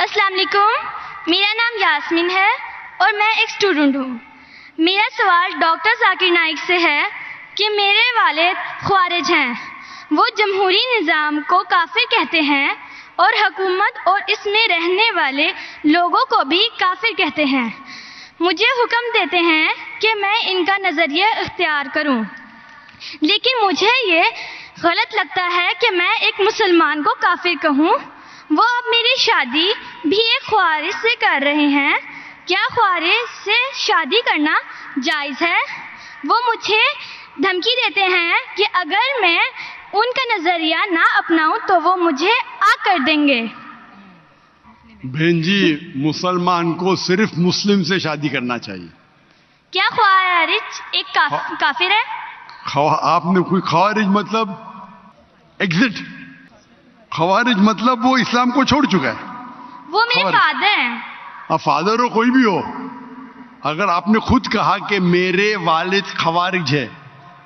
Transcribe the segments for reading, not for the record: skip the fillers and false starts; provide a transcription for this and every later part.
السلام علیکم، میرا نام یاسمین ہے اور میں ایک اسٹوڈنٹ ہوں۔ میرا سوال ڈاکٹر ذاکر نائک سے ہے کہ میرے والد خوارج ہیں، وہ جمہوری نظام کو کافر کہتے ہیں اور حکومت اور اس میں رہنے والے لوگوں کو بھی کافر کہتے ہیں۔ مجھے حکم دیتے ہیں کہ میں ان کا نظریہ اختیار کروں، لیکن مجھے یہ غلط لگتا ہے کہ میں ایک مسلمان کو کافر کہوں۔ وہ اب میری شادی بھی ایک خوارج سے کر رہے ہیں، کیا خوارج سے شادی کرنا جائز ہے؟ وہ مجھے دھمکی دیتے ہیں کہ اگر میں ان کا نظریہ نہ اپناؤں تو وہ مجھے آگ کر دیں گے۔ بہن جی، مسلمان کو صرف مسلم سے شادی کرنا چاہیے۔ کیا خوارج ایک کافر ہے؟ آپ نے کوئی خوارج مطلب ایگزٹ، خوارج مطلب وہ اسلام کو چھوڑ چکا ہے۔ وہ میرے فادر ہیں۔ اب فادر ہو کوئی بھی ہو، اگر آپ نے خود کہا کہ میرے والد خوارج ہے،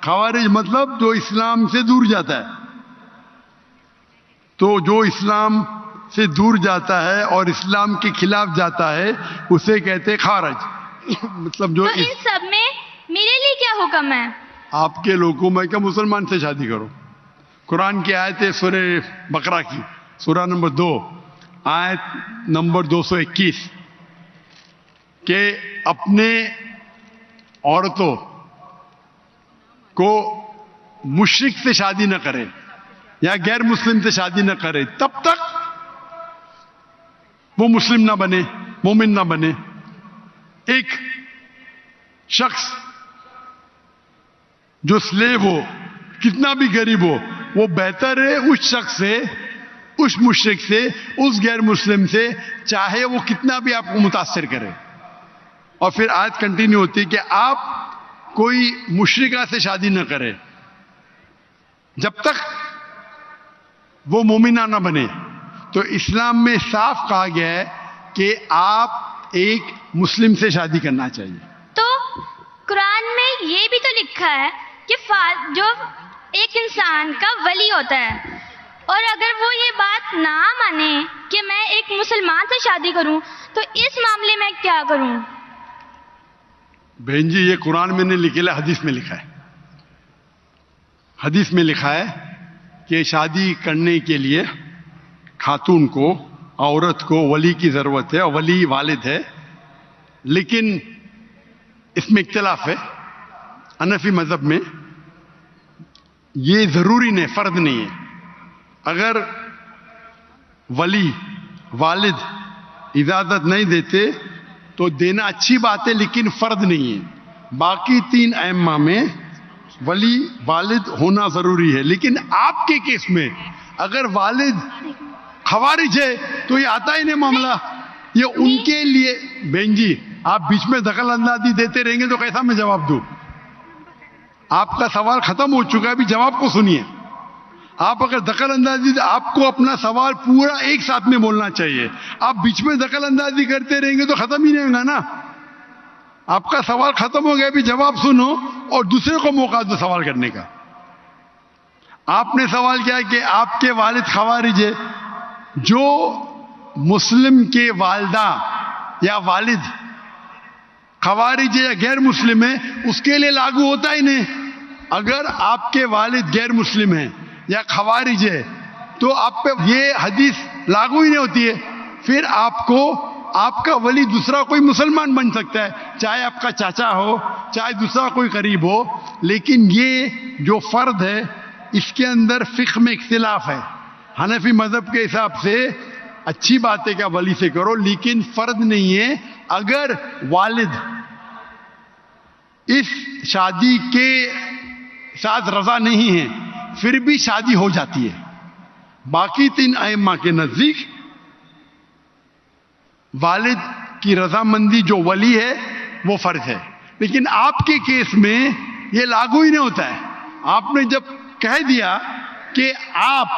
خوارج مطلب جو اسلام سے دور جاتا ہے، تو جو اسلام سے دور جاتا ہے اور اسلام کے خلاف جاتا ہے اسے کہتے خوارج۔ مطلب جو تو ان سب میں میرے لیے کیا حکم ہے؟ آپ کے لوگوں میں کیا مسلمان سے شادی کرو۔ قرآن کی آیت ہے سورہ بقرہ کی، سورہ نمبر 2 آیت نمبر 221 کہ اپنے عورتوں کو مشرک سے شادی نہ کرے یا غیر مسلم سے شادی نہ کرے تب تک وہ مسلم نہ بنے، مومن نہ بنے۔ ایک شخص جو سلیو ہو، کتنا بھی غریب ہو، وہ بہتر ہے اس شخص سے، اس مشرک سے، اس غیر مسلم سے، چاہے وہ کتنا بھی آپ کو متاثر کرے۔ اور پھر آیت کنٹینیو ہوتی ہے کہ آپ کوئی مشرکہ سے شادی نہ کرے جب تک وہ مومنہ نہ بنے۔ تو اسلام میں صاف کہا گیا ہے کہ آپ ایک مسلم سے شادی کرنا چاہیے۔ تو قرآن میں یہ بھی تو لکھا ہے کہ جو ایک انسان کا ولی ہوتا ہے، اور اگر وہ یہ بات نہ مانے کہ میں ایک مسلمان سے شادی کروں تو اس معاملے میں کیا کروں؟ بہن جی، یہ قرآن میں نہیں لکھا، حدیث میں لکھا ہے۔ حدیث میں لکھا ہے کہ شادی کرنے کے لیے خاتون کو، عورت کو ولی کی ضرورت ہے، اور ولی والد ہے۔ لیکن اس میں اختلاف ہے، حنفی مذہب میں یہ ضروری نہیں، فرض نہیں ہے۔ اگر ولی والد اجازت نہیں دیتے تو دینا اچھی بات ہے، لیکن فرض نہیں ہے۔ باقی 3 ائمہ میں ولی والد ہونا ضروری ہے، لیکن آپ کے کیس میں اگر والد خوارج ہے تو یہ آتا ہی نہیں معاملہ۔ یہ ان کے لیے بہن جی، آپ بیچ میں دخل اندازی دیتے رہیں گے تو کیسا میں جواب دوں؟ آپ کا سوال ختم ہو چکا ہے، ابھی جواب کو سنیے۔ آپ اگر دخل اندازی، آپ کو اپنا سوال پورا ایک ساتھ میں بولنا چاہیے۔ آپ بیچ میں دخل اندازی کرتے رہیں گے تو ختم ہی نہیں ہوگا نا۔ آپ کا سوال ختم ہو گیا، ابھی جواب سنو اور دوسرے کو موقع دو سوال کرنے کا۔ آپ نے سوال کیا کہ آپ کے والد خوارج ہے، جو مسلم کے والدہ یا والد خوارج ہے یا غیر مسلم ہے اس کے لیے لاگو ہوتا ہی نہیں۔ اگر آپ کے والد غیر مسلم ہیں یا خوارج ہے تو آپ پہ یہ حدیث لاگو ہی نہیں ہوتی ہے۔ پھر آپ کو آپ کا ولی دوسرا کوئی مسلمان بن سکتا ہے، چاہے آپ کا چاچا ہو، چاہے دوسرا کوئی قریب ہو، لیکن یہ جو فرد ہے اس کے اندر فقہ میں اختلاف ہے۔ حنفی مذہب کے حساب سے اچھی بات ہے کہ ولی سے کرو، لیکن فرض نہیں ہے۔ اگر والد اس شادی کے ساتھ رضا نہیں ہے پھر بھی شادی ہو جاتی ہے۔ باقی 3 ائمہ کے نزدیک والد کی رضامندی جو ولی ہے وہ فرض ہے، لیکن آپ کے کیس میں یہ لاگو ہی نہیں ہوتا ہے۔ آپ نے جب کہہ دیا کہ آپ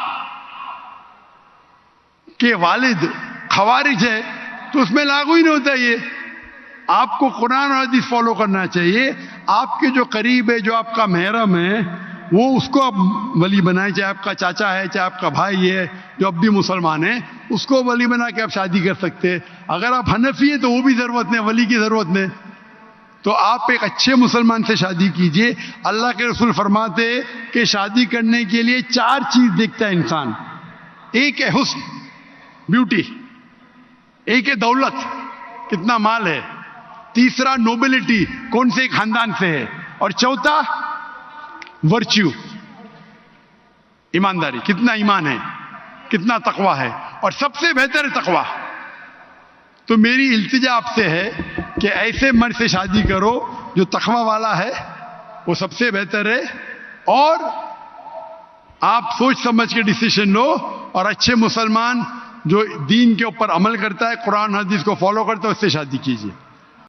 کے والد خوارج ہے تو اس میں لاگو ہی نہیں ہوتا یہ۔ آپ کو قرآن اور حدیث فالو کرنا چاہیے۔ آپ کے جو قریب ہے، جو آپ کا محرم ہے، وہ اس کو آپ ولی بنائیں، چاہے آپ کا چاچا ہے، چاہے آپ کا بھائی ہے جو اب بھی مسلمان ہے، اس کو ولی بنا کے آپ شادی کر سکتے ہیں۔ اگر آپ حنفی ہیں تو وہ بھی ضرورت نہیں، ولی کی ضرورت نہیں، تو آپ ایک اچھے مسلمان سے شادی کیجئے۔ اللہ کے رسول فرماتے کہ شادی کرنے کے لیے 4 چیز دیکھتا ہے انسان۔ ایک ہے حسن، بیوٹی، ایک ہے دولت، کتنا مال ہے، تیسرا نوبلٹی، کون سے خاندان سے ہے، اور چوتھا ورچیو، ایمانداری، کتنا ایمان ہے، کتنا تقوی ہے، اور سب سے بہتر ہے تقوی۔ تو میری التجا آپ سے ہے کہ ایسے مرد سے شادی کرو جو تقوی والا ہے، وہ سب سے بہتر ہے، اور آپ سوچ سمجھ کے ڈیسیشن لو، اور اچھے مسلمان جو دین کے اوپر عمل کرتا ہے، قرآن حدیث کو فالو کرتا ہے، اس سے شادی کیجیے۔